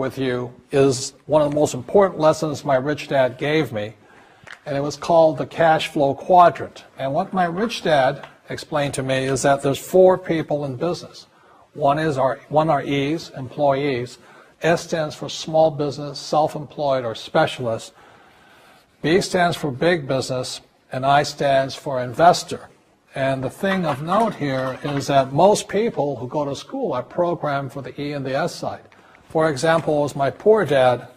with you is one of the most important lessons my rich dad gave me, and it was called the Cashflow Quadrant. And what my rich dad explained to me is that there's 4 people in business. One are E's, employees. S stands for small business, self-employed, or specialist. B stands for big business, and I stands for investor. And the thing of note here is that most people who go to school are programmed for the E and the S side. For example, it was my poor dad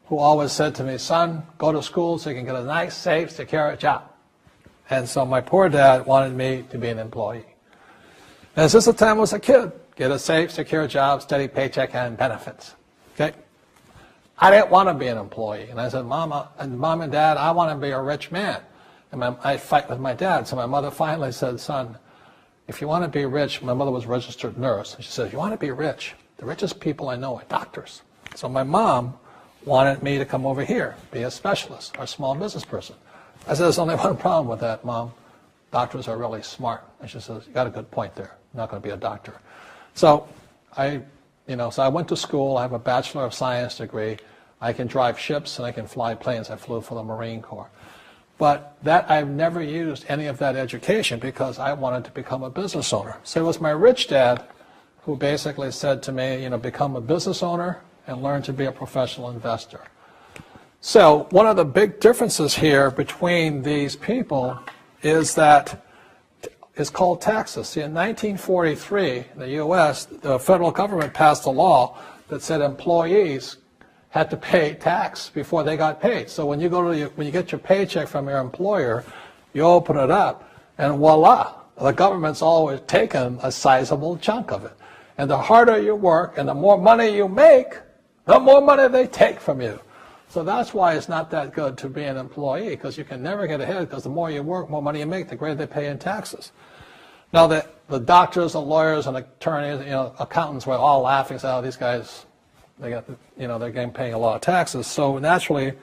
who always said to me, son, go to school so you can get a nice, safe, secure job. And so my poor dad wanted me to be an employee. And since the time I was a kid, get a safe, secure job, steady paycheck, and benefits. Okay? I didn't want to be an employee. And I said, Mom and Dad, I want to be a rich man. And I fight with my dad. So my mother finally said, son, if you want to be rich, my mother was a registered nurse. And she said, if you want to be rich, the richest people I know are doctors. So my mom wanted me to come over here, be a specialist or a small business person. I said, there's only one problem with that, Mom. Doctors are really smart. And she says, you got a good point there. I'm not going to be a doctor. So I went to school. I have a Bachelor of Science degree. I can drive ships and I can fly planes. I flew for the Marine Corps. But I've never used any of that education because I wanted to become a business owner. So it was my rich dad who basically said to me, become a business owner and learn to be a professional investor. So one of the big differences here between these people is that it's called taxes. See, in 1943, in the U.S., the federal government passed a law that said employees had to pay tax before they got paid. So when you get your paycheck from your employer, you open it up, and voila, the government's always taken a sizable chunk of it. And the harder you work and the more money you make, the more money they take from you. So that's why it's not that good to be an employee, because you can never get ahead, because the more you work, more money you make, the greater they pay in taxes. Now, the doctors and lawyers and attorneys, accountants were all laughing, saying, oh, these guys, they're getting paying a lot of taxes. So naturally,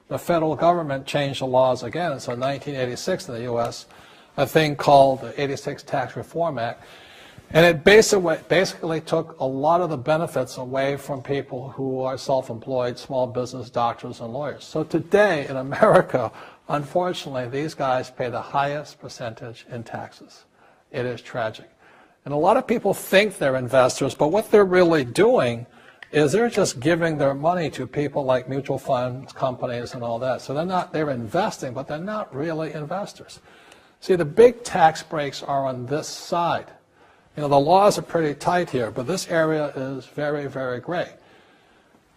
the federal government changed the laws again. So in 1986 in the U.S., a thing called the 86 Tax Reform Act, and it basically took a lot of the benefits away from people who are self-employed, small business, doctors, and lawyers. So today in America, unfortunately, these guys pay the highest percentage in taxes. It is tragic. And a lot of people think they're investors, but what they're really doing is they're just giving their money to people like mutual funds, companies, and all that. So they're investing, but they're not really investors. See, the big tax breaks are on this side. The laws are pretty tight here, but this area is very, very gray.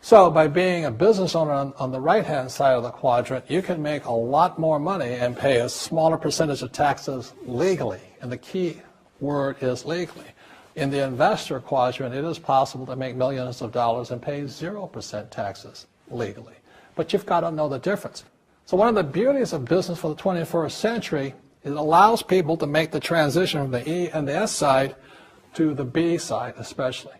So by being a business owner on the right-hand side of the quadrant, you can make a lot more money and pay a smaller percentage of taxes legally. And the key word is legally. In the investor quadrant, it is possible to make millions of dollars and pay 0% taxes legally. But you've got to know the difference. So one of the beauties of business for the 21st century is it allows people to make the transition from the E and the S side to the B side especially.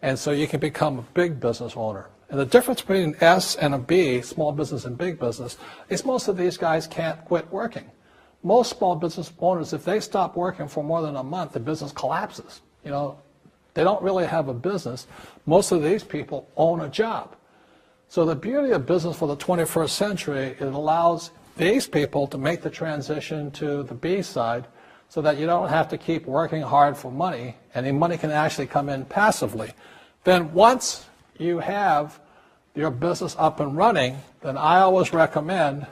And so you can become a big business owner. And the difference between an S and a B, small business and big business, is most of these guys can't quit working. Most small business owners, if they stop working for more than a month, the business collapses. They don't really have a business. Most of these people own a job. So the beauty of business for the 21st century, it allows these people to make the transition to the B side so that you don't have to keep working hard for money, and the money can actually come in passively. Then once you have your business up and running, then I always recommend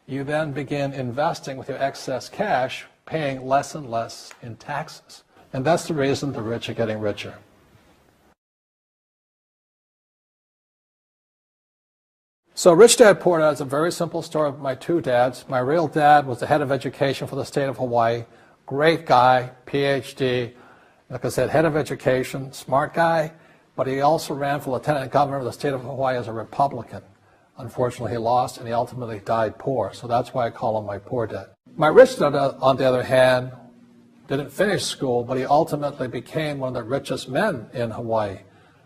you then begin investing with your excess cash, paying less and less in taxes. And that's the reason the rich are getting richer. So Rich Dad Poor Dad is a very simple story of my two dads. My real dad was the head of education for the state of Hawaii. Great guy, PhD, like I said, head of education, smart guy, but he also ran for lieutenant governor of the state of Hawaii as a Republican. Unfortunately, he lost, and he ultimately died poor, so that's why I call him my poor dad. My rich dad, on the other hand, didn't finish school, but he ultimately became one of the richest men in Hawaii.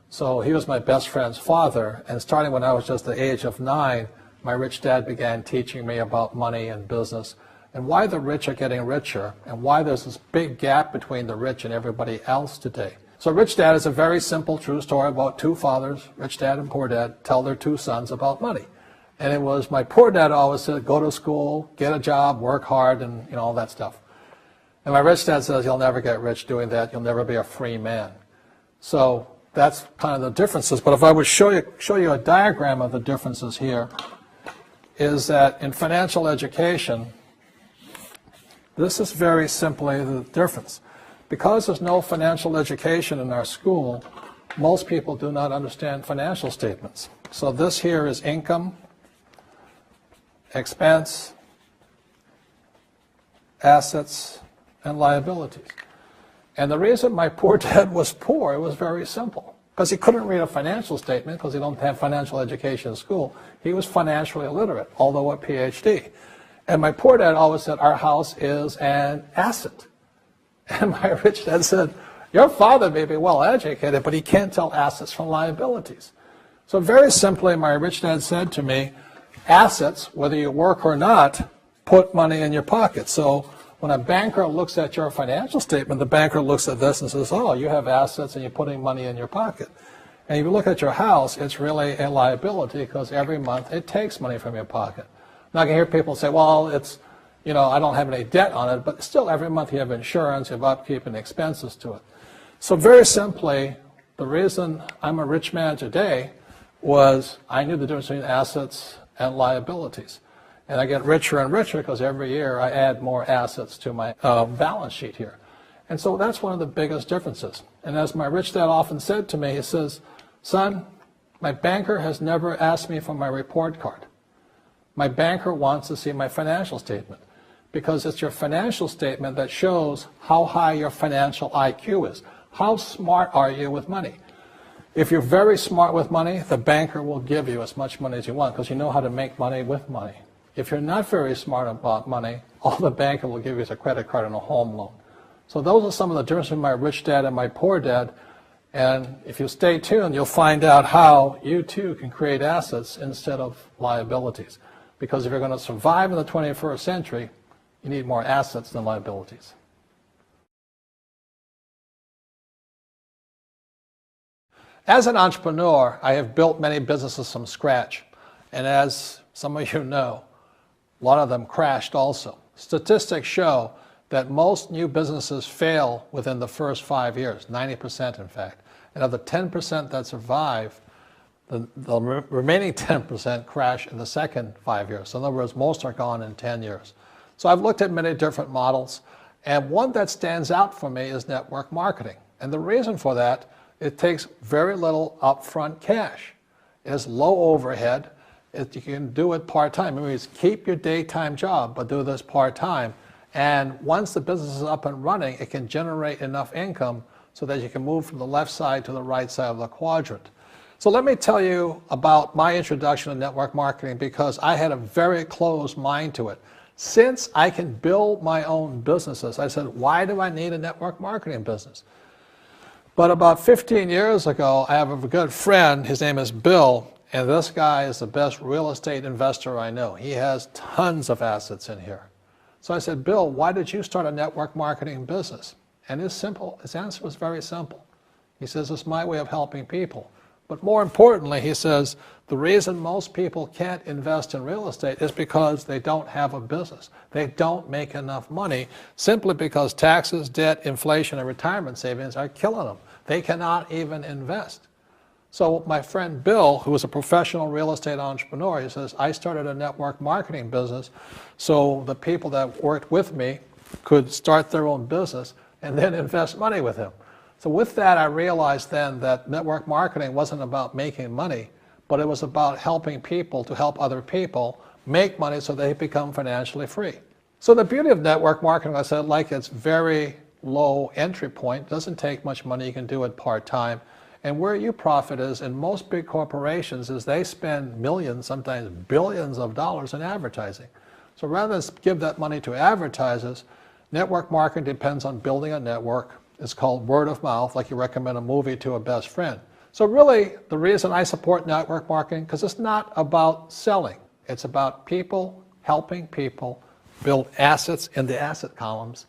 So he was my best friend's father, and starting when I was just the age of 9, my rich dad began teaching me about money and business, and why the rich are getting richer, and why there's this big gap between the rich and everybody else today. So Rich Dad is a very simple, true story about two fathers, Rich Dad and Poor Dad, tell their two sons about money. And it was my poor dad always said, go to school, get a job, work hard, and all that stuff. And my rich dad says, you'll never get rich doing that. You'll never be a free man. So that's kind of the differences. But if I would show you a diagram of the differences here, is that in financial education, this is very simply the difference. Because there's no financial education in our school, most people do not understand financial statements. So this here is income, expense, assets, and liabilities. And the reason my poor dad was poor, it was very simple. Because he couldn't read a financial statement because he don't have financial education in school. He was financially illiterate, although a PhD. And my poor dad always said, our house is an asset. And my rich dad said, your father may be well educated, but he can't tell assets from liabilities. So very simply, my rich dad said to me, assets, whether you work or not, put money in your pocket. So when a banker looks at your financial statement, the banker looks at this and says, oh, you have assets and you're putting money in your pocket. And if you look at your house, it's really a liability because every month it takes money from your pocket. Now I can hear people say, well, it's, I don't have any debt on it, but still every month you have insurance, you have upkeep and expenses to it. So very simply, the reason I'm a rich man today was I knew the difference between assets and liabilities. And I get richer and richer because every year I add more assets to my balance sheet here. And so that's one of the biggest differences. And as my rich dad often said to me, he says, son, my banker has never asked me for my report card. My banker wants to see my financial statement because it's your financial statement that shows how high your financial IQ is. How smart are you with money? If you're very smart with money, the banker will give you as much money as you want because you know how to make money with money. If you're not very smart about money, all the banker will give you is a credit card and a home loan. So those are some of the differences between my rich dad and my poor dad. And if you stay tuned, you'll find out how you too can create assets instead of liabilities. Because if you're going to survive in the 21st century, you need more assets than liabilities. As an entrepreneur, I have built many businesses from scratch. And as some of you know, a lot of them crashed also. Statistics show that most new businesses fail within the first 5 years, 90% in fact. And of the 10% that survive, the remaining 10% crash in the second 5 years. So in other words, most are gone in 10 years. So I've looked at many different models, and one that stands out for me is network marketing. And the reason for that, it takes very little upfront cash. It has low overhead. You can do it part-time. It means keep your daytime job, but do this part-time. And once the business is up and running, it can generate enough income so that you can move from the left side to the right side of the quadrant. So let me tell you about my introduction to network marketing because I had a very closed mind to it. Since I can build my own businesses, I said, why do I need a network marketing business? But about 15 years ago, I have a good friend, his name is Bill, and this guy is the best real estate investor I know. He has tons of assets in here. So I said, Bill, why did you start a network marketing business? And his answer was very simple. He says, it's my way of helping people. But more importantly, he says, the reason most people can't invest in real estate is because they don't have a business. They don't make enough money simply because taxes, debt, inflation, and retirement savings are killing them. They cannot even invest. So my friend Bill, who is a professional real estate entrepreneur, he says, I started a network marketing business so the people that worked with me could start their own business and then invest money with him. So with that, I realized then that network marketing wasn't about making money, but it was about helping people to help other people make money so they become financially free. So the beauty of network marketing, I said, like it's very low entry point, doesn't take much money, you can do it part-time. And where you profit is in most big corporations is they spend millions, sometimes billions of dollars in advertising. So rather than give that money to advertisers, network marketing depends on building a network. It's called word of mouth, like you recommend a movie to a best friend. So really, the reason I support network marketing, because it's not about selling. It's about people helping people build assets in the asset columns,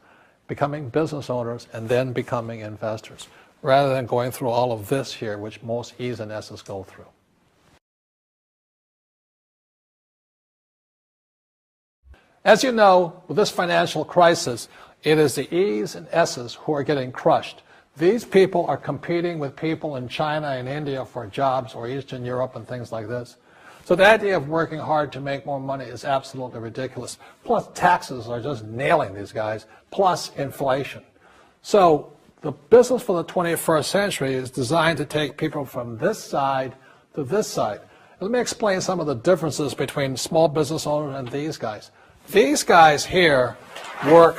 becoming business owners, and then becoming investors. rather than going through all of this here, which most E's and S's go through. As you know, with this financial crisis, it is the E's and S's who are getting crushed. These people are competing with people in China and India for jobs, or Eastern Europe and things like this. So the idea of working hard to make more money is absolutely ridiculous. Plus taxes are just nailing these guys, plus inflation. So the business for the 21st century is designed to take people from this side to this side. Let me explain some of the differences between small business owners and these guys. These guys here work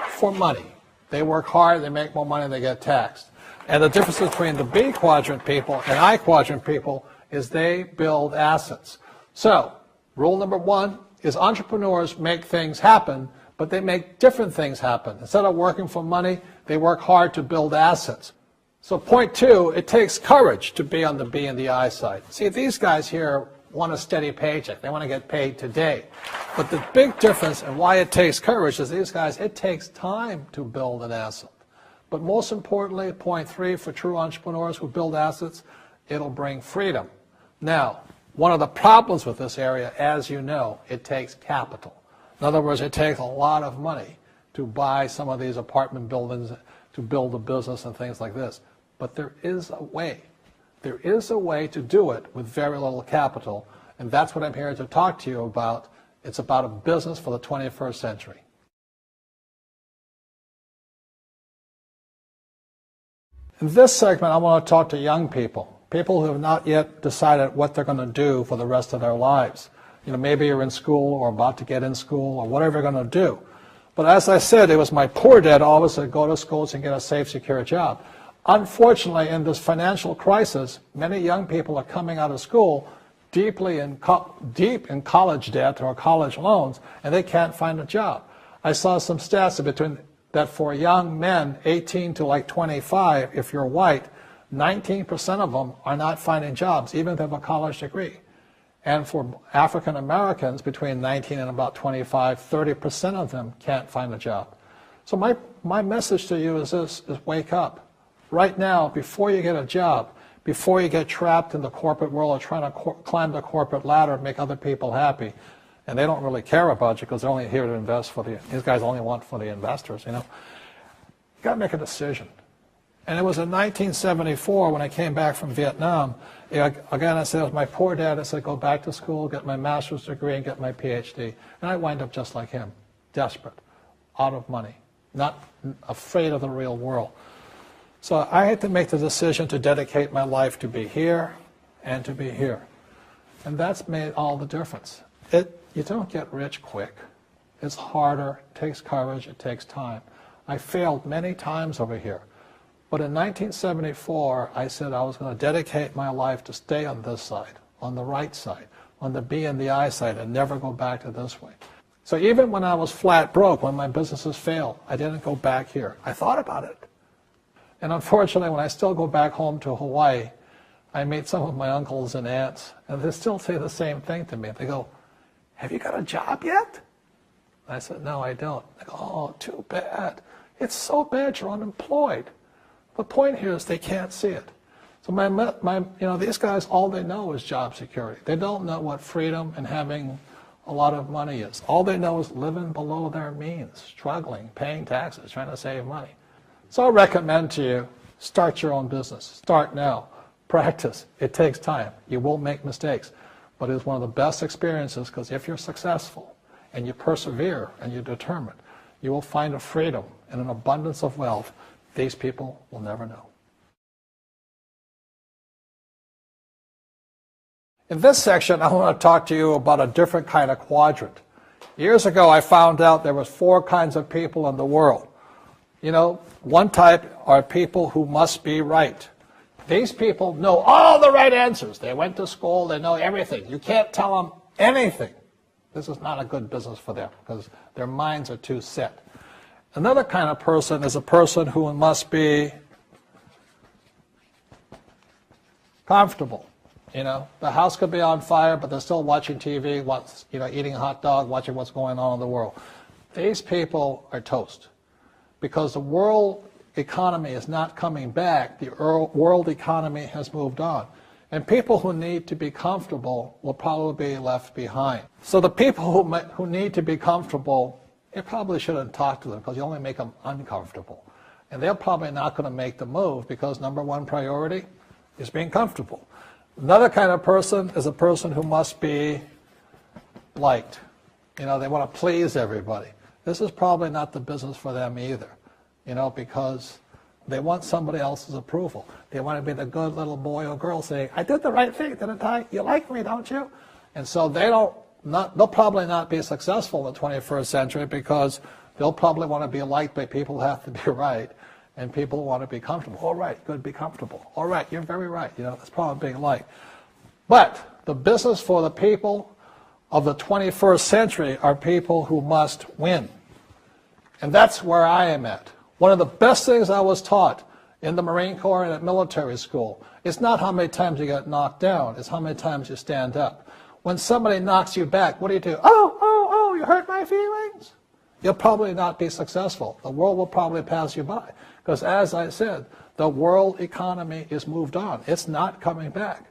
for money. They work hard, they make more money, they get taxed. And the difference between the B quadrant people and I quadrant people is they build assets. So, rule number one is entrepreneurs make things happen, but they make different things happen. Instead of working for money, they work hard to build assets. So point two, it takes courage to be on the B and the I side. See, these guys here want a steady paycheck. They want to get paid today. But the big difference and why it takes courage is these guys, it takes time to build an asset. But most importantly, point three, for true entrepreneurs who build assets, it'll bring freedom. Now, one of the problems with this area, as you know, it takes capital. In other words, it takes a lot of money to buy some of these apartment buildings, to build a business and things like this. But there is a way. There is a way to do it with very little capital, and that's what I'm here to talk to you about. It's about a business for the 21st century. In this segment, I want to talk to young people, people who have not yet decided what they're going to do for the rest of their lives. You know, maybe you're in school or about to get in school or whatever you're going to do. But as I said, it was my poor dad always said, go to school and get a safe, secure job. Unfortunately, in this financial crisis, many young people are coming out of school deep in college debt or college loans, and they can't find a job. I saw some stats that for young men 18 to like 25, if you're white, 19% of them are not finding jobs, even if they have a college degree. And for African Americans between 19 and about 25, 30% of them can't find a job. So my message to you is this, is wake up. Right now, before you get a job, before you get trapped in the corporate world or trying to climb the corporate ladder and make other people happy, and they don't really care about you because they're only here to invest for these guys only want for the investors, you know. You got to make a decision. And it was in 1974 when I came back from Vietnam. Again, I said, it was my poor dad. I said, go back to school, get my master's degree, and get my PhD. And I wind up just like him, desperate, out of money, not afraid of the real world. So I had to make the decision to dedicate my life to be here and to be here. And that's made all the difference. You don't get rich quick. It's harder, it takes courage, it takes time. I failed many times over here. But in 1974, I said I was going to dedicate my life to stay on this side, on the right side, on the B and the I side, and never go back to this way. So even when I was flat broke, when my businesses failed, I didn't go back here. I thought about it. And unfortunately, when I still go back home to Hawaii, I meet some of my uncles and aunts, and they still say the same thing to me. They go, have you got a job yet? I said, no, I don't. They go, oh, too bad. It's so bad you're unemployed. The point here is they can't see it. So these guys, all they know is job security. They don't know what freedom and having a lot of money is. All they know is living below their means, struggling, paying taxes, trying to save money. So I recommend to you, start your own business. Start now. Practice. It takes time. You will make mistakes. But it's one of the best experiences because if you're successful and you persevere and you're determined, you will find a freedom and an abundance of wealth these people will never know. In this section, I want to talk to you about a different kind of quadrant. Years ago, I found out there was 4 kinds of people in the world. You know, one type are people who must be right. These people know all the right answers. They went to school, they know everything. You can't tell them anything. This is not a good business for them because their minds are too set. Another kind of person is a person who must be comfortable. You know, the house could be on fire, but they're still watching TV, eating a hot dog, watching what's going on in the world. These people are toast because the world economy is not coming back. The world economy has moved on. And people who need to be comfortable will probably be left behind. So the people who need to be comfortable, you probably shouldn't talk to them because you only make them uncomfortable. And they're probably not going to make the move because number one priority is being comfortable. Another kind of person is a person who must be liked. You know, they want to please everybody. This is probably not the business for them either, you know, because they want somebody else's approval. They want to be the good little boy or girl saying, I did the right thing, didn't I? You like me, don't you? And so they'll probably not be successful in the 21st century because they'll probably want to be liked by people who have to be right, and people who want to be comfortable. All right, good, be comfortable. All right, you're very right. You know, that's probably being liked. But the business for the people of the 21st century are people who must win. And that's where I am at. One of the best things I was taught in the Marine Corps and at military school is not how many times you get knocked down, it's how many times you stand up. When somebody knocks you back, what do? Oh, you hurt my feelings? You'll probably not be successful. The world will probably pass you by. Because as I said, the world economy is moved on. It's not coming back.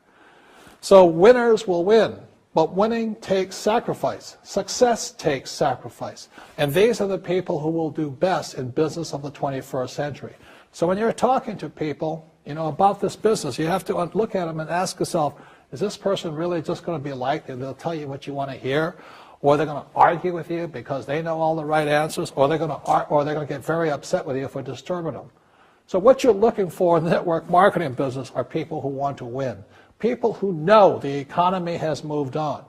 So winners will win. But winning takes sacrifice. Success takes sacrifice. And these are the people who will do best in business of the 21st century. So when you're talking to people, you know, about this business, you have to look at them and ask yourself, is this person really just going to be liked and they'll tell you what you want to hear? Or they're going to argue with you because they know all the right answers, or they're going to get very upset with you if we're disturbing them. So what you're looking for in the network marketing business are people who want to win. People who know the economy has moved on.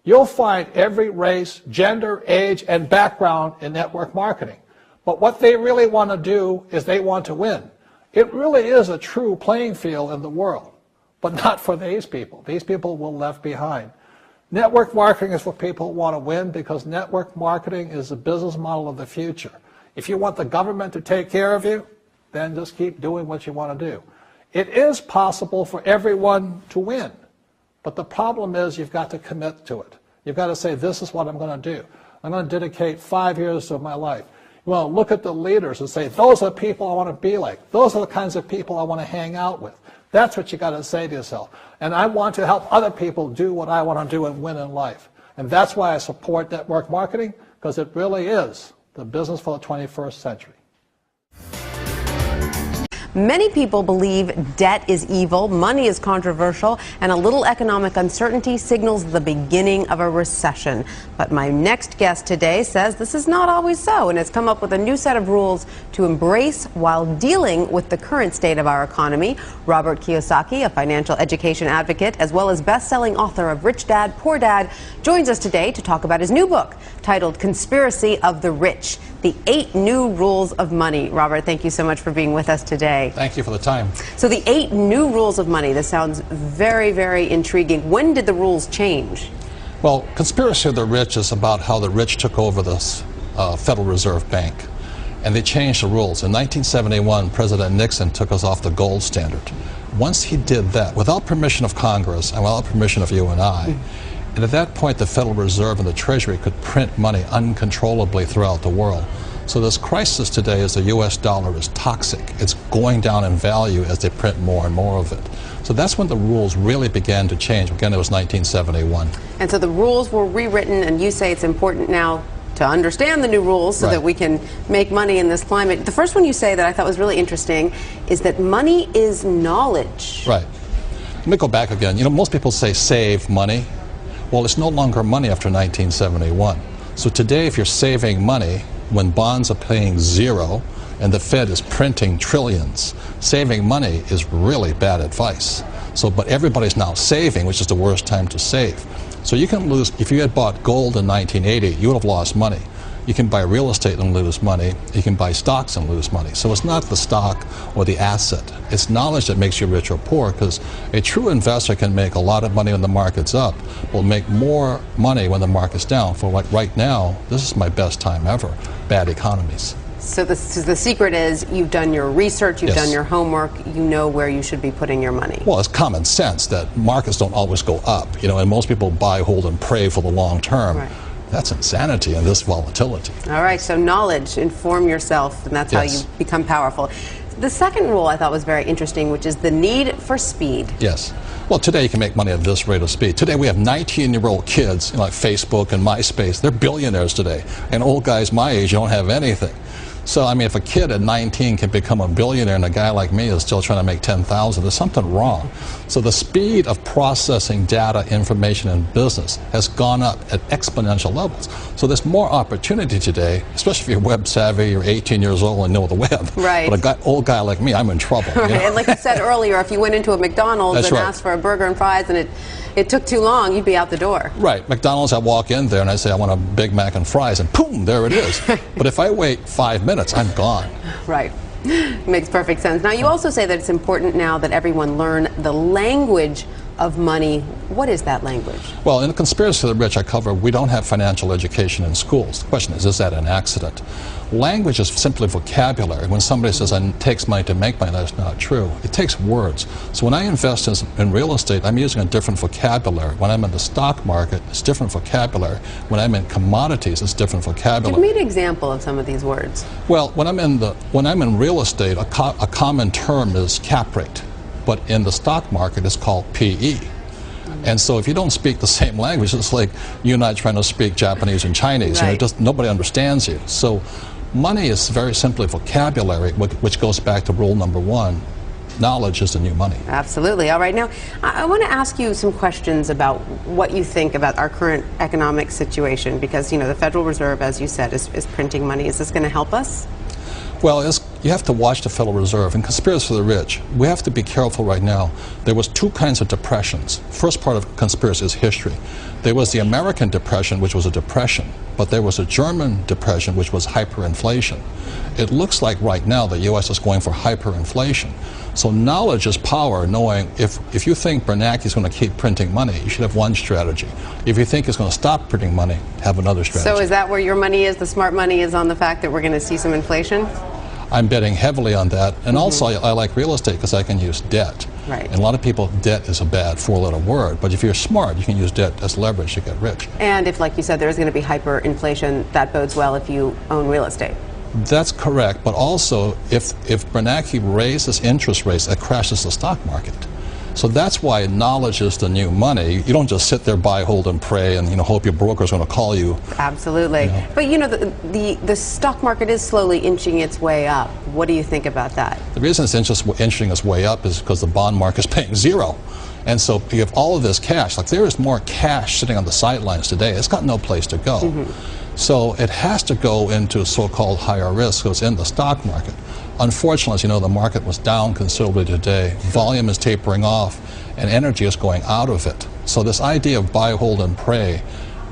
You'll find every race, gender, age, and background in network marketing. But what they really want to do is they want to win. It really is a true playing field in the world, but not for these people. These people will be left behind. Network marketing is for people who want to win because network marketing is the business model of the future. If you want the government to take care of you, then just keep doing what you want to do. It is possible for everyone to win, but the problem is you've got to commit to it. You've got to say, this is what I'm going to do. I'm going to dedicate 5 years of my life. You want to look at the leaders and say, those are the people I want to be like. Those are the kinds of people I want to hang out with. That's what you got to say to yourself. And I want to help other people do what I want to do and win in life. And that's why I support network marketing, because it really is the business for the 21st century. Many people believe debt is evil, money is controversial, and a little economic uncertainty signals the beginning of a recession. But my next guest today says this is not always so and has come up with a new set of rules to embrace while dealing with the current state of our economy. Robert Kiyosaki, a financial education advocate, as well as best-selling author of Rich Dad, Poor Dad, joins us today to talk about his new book titled Conspiracy of the Rich, The 8 New Rules of Money. Robert, thank you so much for being with us today. Thank you for the time. So the 8 new rules of money, this sounds very, very intriguing. When did the rules change? Well, Conspiracy of the Rich is about how the rich took over the Federal Reserve Bank. And they changed the rules. In 1971, President Nixon took us off the gold standard. Once he did that, without permission of Congress and without permission of you and I, and at that point the Federal Reserve and the Treasury could print money uncontrollably throughout the world. So this crisis today is the U.S. dollar is toxic. It's going down in value as they print more and more of it. So that's when the rules really began to change. Again, it was 1971. And so the rules were rewritten, and you say it's important now to understand the new rules so that we can make money in this climate. The first one you say that I thought was really interesting is that money is knowledge. Right. Let me go back again. You know, most people say save money. Well, it's no longer money after 1971. So today, if you're saving money when bonds are paying zero and the Fed is printing trillions, saving money is really bad advice. So, but everybody's now saving, which is the worst time to save. So you can lose, if you had bought gold in 1980, you would have lost money. You can buy real estate and lose money. You can buy stocks and lose money. So it's not the stock or the asset. It's knowledge that makes you rich or poor, because a true investor can make a lot of money when the market's up, will make more money when the market's down. For like right now, this is my best time ever, bad economies. So the secret is you've done your research, you've done your homework, you know where you should be putting your money. Well, it's common sense that markets don't always go up, you know, and most people buy, hold, and pray for the long term. Right. That's insanity in this volatility. All right, so knowledge, inform yourself, and that's how you become powerful. The second rule I thought was very interesting, which is the need for speed. Yes. Well, today you can make money at this rate of speed. Today we have 19-year-old kids, like Facebook and MySpace. They're billionaires today. And old guys my age don't have anything. So, I mean, if a kid at 19 can become a billionaire and a guy like me is still trying to make 10,000, there's something wrong. So the speed of processing data, information, and business has gone up at exponential levels. So there's more opportunity today, especially if you're web savvy, you're 18 years old and know the web. Right. But an old guy like me, I'm in trouble. Right. You know? And like you said earlier, if you went into a McDonald's and asked for a burger and fries and it took too long, you'd be out the door. Right. McDonald's, I walk in there and I say, I want a Big Mac and fries, and boom, there it is. But if I wait 5 minutes, I'm gone. Right. Makes perfect sense. Now, you also say that it's important now that everyone learn the language of money. What is that language? Well, in the Conspiracy of the Rich, I cover we don't have financial education in schools. The question is that an accident? Language is simply vocabulary. When somebody says it takes money to make money, that's not true. It takes words. So when I invest in real estate, I'm using a different vocabulary. When I'm in the stock market, it's different vocabulary. When I'm in commodities, it's different vocabulary. Give me an example of some of these words. Well, when I'm in real estate, a common term is cap rate. But in the stock market, it's called PE. And so if you don't speak the same language, it's like you and I trying to speak Japanese and Chinese. Right. Nobody understands you. So money is very simply vocabulary, which goes back to rule number one. Knowledge is the new money. Absolutely. All right. Now, I want to ask you some questions about what you think about our current economic situation, because, you know, the Federal Reserve, as you said, is printing money. Is this going to help us? Well, you have to watch the Federal Reserve. In Conspiracy of the Rich, we have to be careful right now. There was two kinds of depressions. First part of conspiracy is history. There was the American Depression, which was a depression, but there was a German Depression, which was hyperinflation. It looks like right now the U.S. is going for hyperinflation. So knowledge is power, knowing if you think Bernanke is going to keep printing money, you should have one strategy. If you think it's going to stop printing money, have another strategy. So is that where your money is? The smart money is on the fact that we're going to see some inflation? I'm betting heavily on that. And also, I like real estate because I can use debt. Right. And a lot of people, debt is a bad four-letter word. But if you're smart, you can use debt as leverage to get rich. And if, like you said, there's going to be hyperinflation, that bodes well if you own real estate. That's correct. But also, if Bernanke raises interest rates, that crashes the stock market. So that's why knowledge is the new money. You don't just sit there, buy, hold, and pray, and hope your broker's going to call you. Absolutely. But the stock market is slowly inching its way up. What do you think about that? The reason it's inching its way up is because the bond market is paying zero. And so you have all of this cash. Like, there is more cash sitting on the sidelines today. It's got no place to go. So it has to go into so-called higher risk, so it's in the stock market. Unfortunately, as you know, the market was down considerably today. Volume is tapering off, and energy is going out of it. So this idea of buy, hold, and pray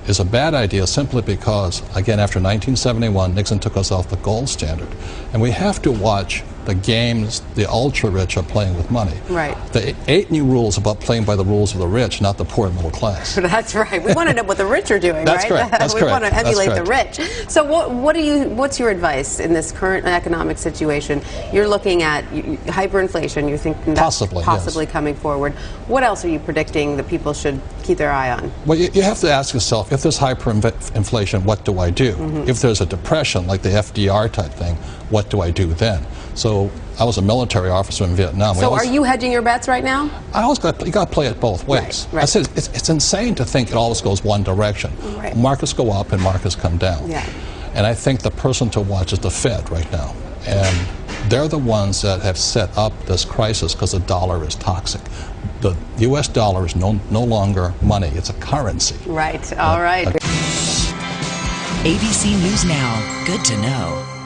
is a bad idea simply because, again, after 1971, Nixon took us off the gold standard. And we have to watch the games the ultra-rich are playing with money. Right. The 8 new rules about playing by the rules of the rich, not the poor and middle class. That's right. We want to know what the rich are doing, That's right? Correct. That's we correct. want to emulate That's the rich. So what's your advice in this current economic situation? You're looking at hyperinflation. You're thinking that's possibly coming forward. What else are you predicting that people should keep their eye on? Well, you have to ask yourself, if there's hyperinflation, what do I do? If there's a depression, like the FDR type thing, what do I do then? So I was a military officer in Vietnam. So are you hedging your bets right now? You got to play it both ways. Right. I said it's insane to think it always goes one direction. Right. Markets go up and markets come down. Yeah. And I think the person to watch is the Fed right now. And they're the ones that have set up this crisis because the dollar is toxic. The U.S. dollar is no longer money. It's a currency. Right. All right. ABC News Now. Good to know.